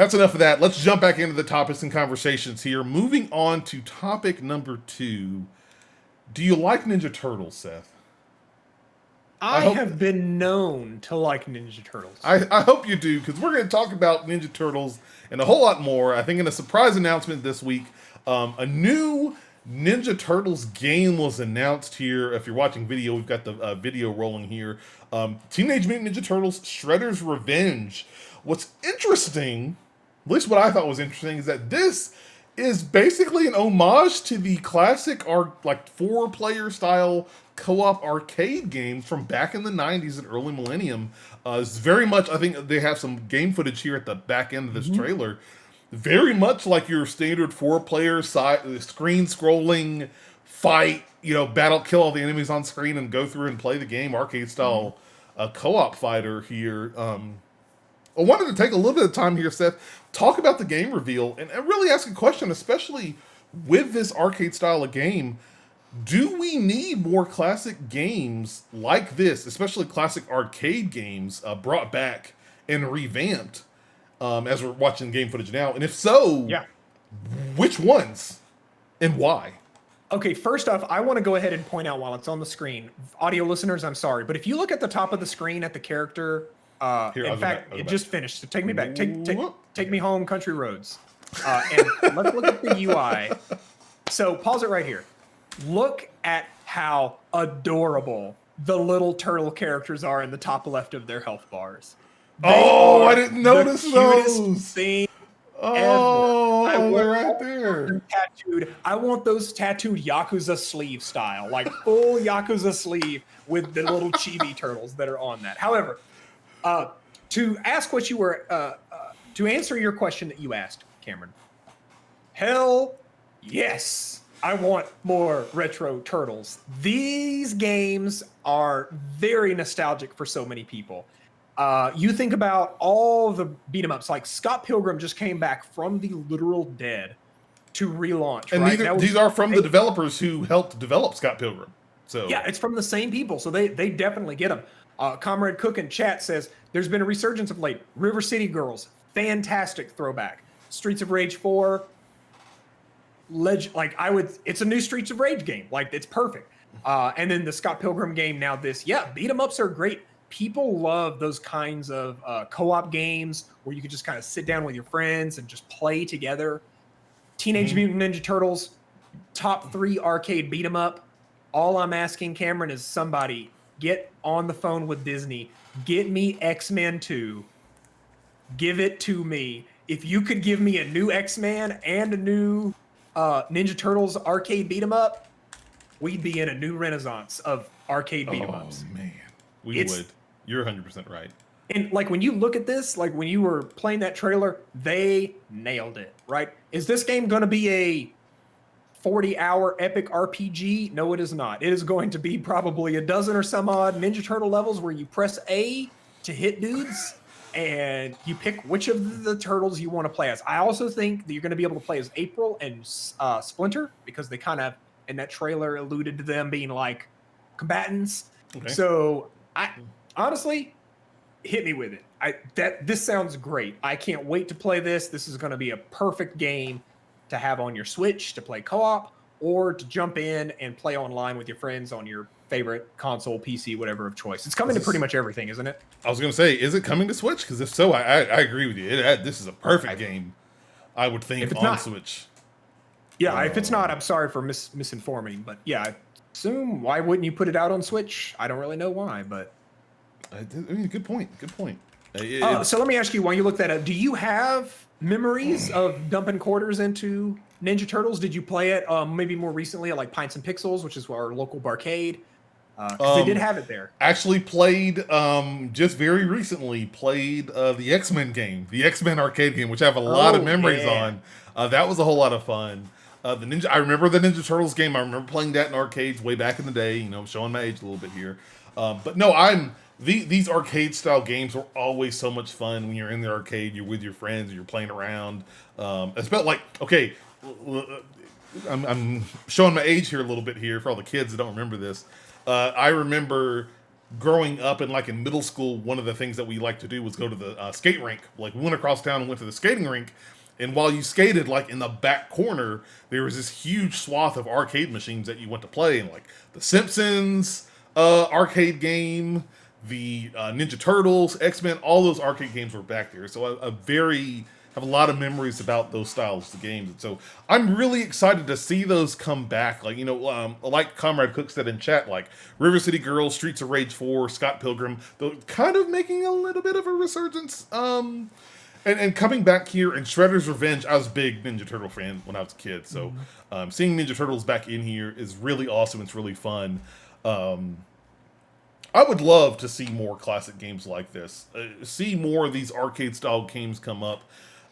That's enough of that. Let's jump back into the topics and conversations here. Moving on to topic number 2. Do you like Ninja Turtles, Seth? I I hope have been known to like Ninja Turtles. I hope you do, because we're going to talk about Ninja Turtles and a whole lot more. I think in a surprise announcement this week, a new Ninja Turtles game was announced here. If you're watching video, we've got the video rolling here. Teenage Mutant Ninja Turtles Shredder's Revenge. What's interesting, at least what I thought was interesting, is that this is basically an homage to the classic like 4-player style co-op arcade games from back in the 90s and early millennium. It's very much, I think they have some game footage here at the back end of this trailer. Very much like your standard 4-player screen scrolling fight, battle, kill all the enemies on screen and go through and play the game, arcade style co-op fighter here. I wanted to take a little bit of time here, Seth, talk about the game reveal and really ask a question, especially with this arcade style of game. Do we need more classic games like this, especially classic arcade games, brought back and revamped as we're watching game footage now? And if so, Yeah. which ones and why? Okay, first off, I want to go ahead and point out while it's on the screen, audio listeners, I'm sorry, but if you look at the top of the screen at the character, Here, in I'll go fact, back, I'll go it back. just finished. So take me back. Take me home, country roads. And let's look at the UI. So pause it right here. Look at how adorable the little turtle characters are in the top left of their health bars. Oh, I didn't notice the cutest those. thing Oh, ever. they're right there. Tattooed. I want those tattooed Yakuza sleeve style, like full Yakuza sleeve with the little chibi turtles that are on that. However, to ask what you were, to answer your question that you asked, Cameron, hell yes. I want more retro turtles. These games are very nostalgic for so many people. You think about all the beat 'em ups, like Scott Pilgrim just came back from the literal dead to relaunch. And right? these are from the developers who helped develop Scott Pilgrim. So yeah, it's from the same people, so they definitely get them. Comrade Cook in chat says there's been a resurgence of late. River City Girls, fantastic throwback. Streets of Rage 4, it's a new Streets of Rage game. Like, it's perfect. And then the Scott Pilgrim game, now this, beat 'em ups are great. People love those kinds of co-op games where you can just kind of sit down with your friends and just play together. Teenage Mutant Ninja Turtles, top 3 arcade beat 'em up. All I'm asking, Cameron, is somebody get on the phone with Disney. Get me X-Men 2. Give it to me. If you could give me a new X-Men and a new Ninja Turtles arcade beat 'em up, we'd be in a new renaissance of arcade beat 'em ups. Oh man, we would. You're 100% right. And like when you look at this, like when you were playing that trailer, they nailed it, right? Is this game going to be a 40-hour epic RPG? No, it is not. It is going to be probably a dozen or some odd Ninja Turtle levels where you press A to hit dudes and you pick which of the turtles you want to play as. I also think that you're going to be able to play as April and Splinter, because they kind of, in that trailer, alluded to them being like combatants. Okay. So I honestly, hit me with it. This sounds great. I can't wait to play this. This is going to be a perfect game to have on your Switch to play co-op, or to jump in and play online with your friends on your favorite console, PC, whatever of choice. It's coming to pretty much everything, isn't it? I was going to say, is it coming to Switch? Because if so, I agree with you. This is a perfect game, I would think, on Switch. Yeah, if it's not, I'm sorry for misinforming. But yeah, I assume, why wouldn't you put it out on Switch? I don't really know why, but... I mean, good point. So let me ask you, while you look that up, do you have memories of dumping quarters into Ninja Turtles? Did you play it maybe more recently at like Pints and Pixels, which is our local barcade? Because they did have it there. Actually played, just very recently, the X-Men game, the X-Men arcade game, which I have a lot of memories on. That was a whole lot of fun. I remember the Ninja Turtles game. I remember playing that in arcades way back in the day, showing my age a little bit here. But no, these arcade style games are always so much fun when you're in the arcade, you're with your friends, and you're playing around. Especially like, okay, I'm showing my age here a little bit here for all the kids that don't remember this. I remember growing up and like in middle school, one of the things that we liked to do was go to the skate rink. Like we went across town and went to the skating rink. And while you skated, like in the back corner, there was this huge swath of arcade machines that you went to play, and like the Simpsons arcade game, the Ninja Turtles, X-Men, all those arcade games were back there. So have a lot of memories about those styles of games. And so I'm really excited to see those come back. Like, like Comrade Cook said in chat, like River City Girls, Streets of Rage 4, Scott Pilgrim, they're kind of making a little bit of a resurgence. And coming back here in Shredder's Revenge, I was a big Ninja Turtle fan when I was a kid. So seeing Ninja Turtles back in here is really awesome. It's really fun. I would love to see more classic games like this. See more of these arcade-style games come up.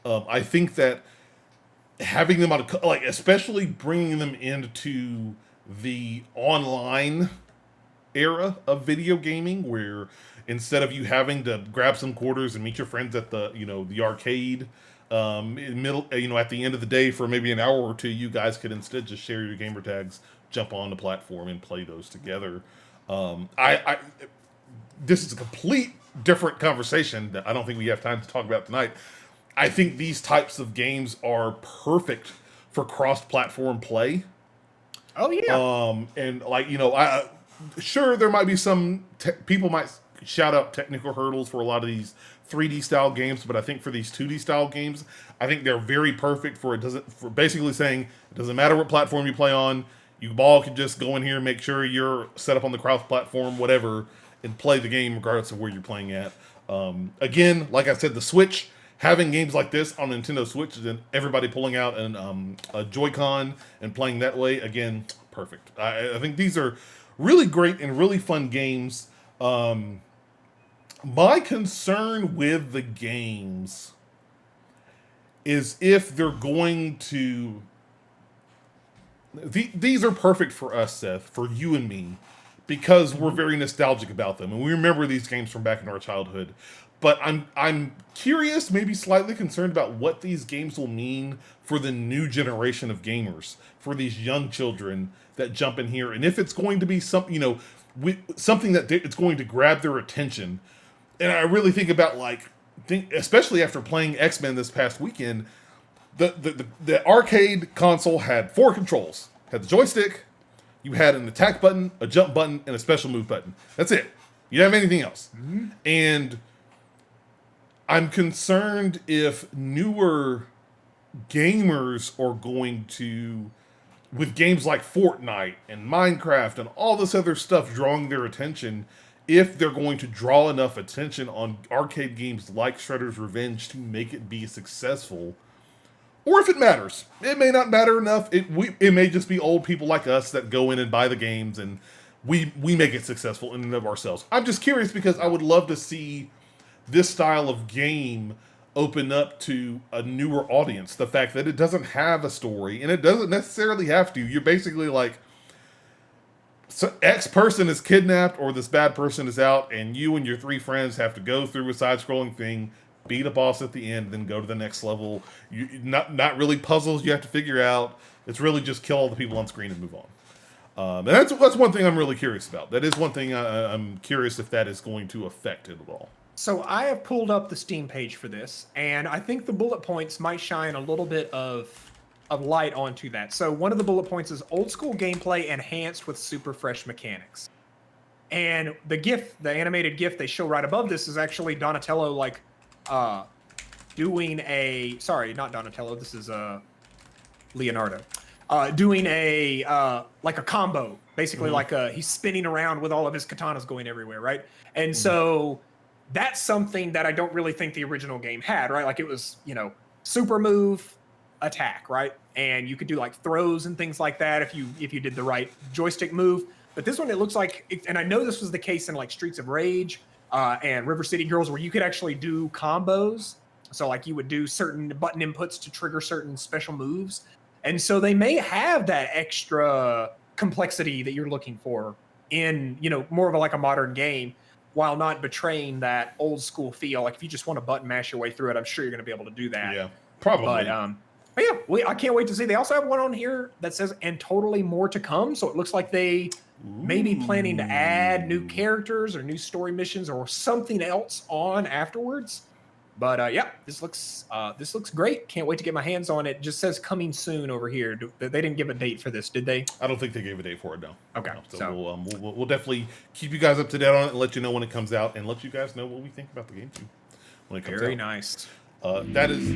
I think that having them especially bringing them into the online era of video gaming, where instead of you having to grab some quarters and meet your friends at the arcade at the end of the day for maybe an hour or two, you guys could instead just share your gamer tags, jump on the platform, and play those together. This is a complete different conversation that I don't think we have time to talk about tonight. I think these types of games are perfect for cross-platform play. Oh yeah. And sure, there might be some people might shout out technical hurdles for a lot of these 3D style games, but I think for these 2D style games, I think they're very perfect for basically saying it doesn't matter what platform you play on, you all can just go in here and make sure you're set up on the cross platform, whatever, and play the game regardless of where you're playing at. Again, like I said, the Switch, having games like this on Nintendo Switch and everybody pulling out a Joy-Con and playing that way, again, perfect. I think these are really great and really fun games. My concern with the games is if they're going to... These are perfect for us, Seth, for you and me, because we're very nostalgic about them, and we remember these games from back in our childhood. But I'm curious, maybe slightly concerned about what these games will mean for the new generation of gamers, for these young children that jump in here, and if it's going to be something that it's going to grab their attention. And I really think about especially after playing X-Men this past weekend, the arcade console had 4 controls. Had the joystick, you had an attack button, a jump button, and a special move button. That's it. You don't have anything else. Mm-hmm. And I'm concerned if newer gamers are going to, with games like Fortnite and Minecraft and all this other stuff drawing their attention, if they're going to draw enough attention on arcade games like Shredder's Revenge to make it be successful, or if it matters. It may not matter enough. It may just be old people like us that go in and buy the games, and we make it successful in and of ourselves. I'm just curious because I would love to see this style of game open up to a newer audience. The fact that it doesn't have a story, and it doesn't necessarily have to. You're basically like, so X person is kidnapped or this bad person is out, and you and your 3 friends have to go through a side-scrolling thing, beat a boss at the end, then go to the next level. Not really puzzles you have to figure out. It's really just kill all the people on screen and move on. And that's one thing I'm really curious about. That is one thing I'm curious if that is going to affect it at all. So I have pulled up the Steam page for this, and I think the bullet points might shine a little bit of light onto that. So one of the bullet points is old school gameplay enhanced with super fresh mechanics. And the animated GIF they show right above this is actually Donatello doing a... Sorry, not Donatello. This is Leonardo. Doing a combo. Basically, he's spinning around with all of his katanas going everywhere, right? And so that's something that I don't really think the original game had, right? Like it was, super move, attack, right? And you could do like throws and things like that if you did the right joystick move. But this one, it looks like, and I know this was the case in like Streets of Rage and River City Girls, where you could actually do combos. So like you would do certain button inputs to trigger certain special moves. And so they may have that extra complexity that you're looking for in, more of a modern game, while not betraying that old school feel. Like if you just want to button mash your way through it, I'm sure you're going to be able to do that. Yeah, probably. But Oh yeah, I can't wait to see. They also have one on here that says "and totally more to come." So it looks like they may be planning to add new characters or new story missions or something else on afterwards. But yeah, this looks great. Can't wait to get my hands on it. Just says coming soon over here. They didn't give a date for this, did they? I don't think they gave a date for it, no. Okay, no. So we'll definitely keep you guys up to date on it and let you know when it comes out and let you guys know what we think about the game too when it comes out. Very nice. That is.